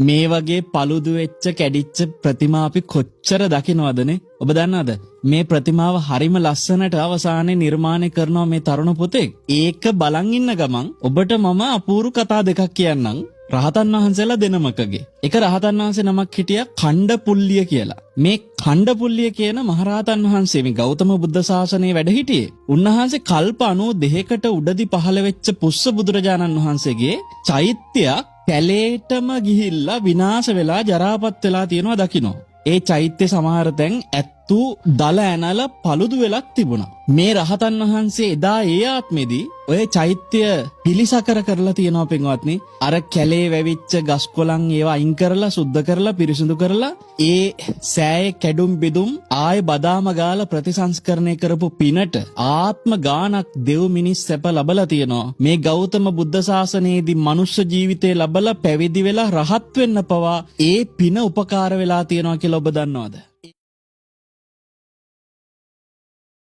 මේ වගේ paludu වෙච්ච කැඩිච්ච ප්‍රතිමා අපි කොච්චර දකින්නවදනේ? ඔබ දන්නවද? මේ ප්‍රතිමාව හරිම ලස්සනට අවසානයේ නිර්මාණය කරනවා මේ තරුණ පුතෙක්. ඒක බලන් ඉන්න ගමන් ඔබට මම අපූර්ව කතා දෙකක් කියන්නම්. රහතන් වහන්සේලා දෙනමකගේ. එක රහතන් වහන්සේ නමක් හිටියා ඛණ්ඩපුල්ලිය කියලා. මේ ඛණ්ඩපුල්ලිය කියන මහරහතන් වහන්සේ මේ ගෞතම බුද්ධ ශාසනයේ වැඩ හිටියේ. උන්වහන්සේ කල්ප 92කට උඩදී පහළ වෙච්ච පුස්ස බුදුරජාණන් වහන්සේගේ චෛත්‍යයක් කැලේටම ගිහිල්ලා විනාශ වෙලා ජරාපත් වෙලා තියෙනවා දකින්න. ඒ චෛත්‍ය සමහර තැන් ඇත්තු දල ඇනලා paludu වෙලක් තිබුණා. මේ රහතන් වහන්සේ එදා ඒ ආත්මෙදී ඔය චෛත්‍ය පිලිසකර කරලා තියෙනවා පින්වත්නි. අර කැලේ වැවිච්ච ගස් කොළන් ඒවා අයින් කරලා සුද්ධ කරලා පිරිසිදු කරලා ඒ සෑයේ කැඩුම් බිදුම් ආය බදාම ගාලා ප්‍රතිසංස්කරණය කරපු පිනට ආත්ම ගානක් දෙව් මිනිස් සැප ලබලා තියෙනවා. මේ ගෞතම බුද්ධ ශාසනයේදී මනුෂ්‍ය ජීවිතේ ලබලා පැවිදි වෙලා රහත් වෙන්න පවා ඒ පින උපකාර වෙලා තියෙනවා කියලා ඔබ දන්නවද?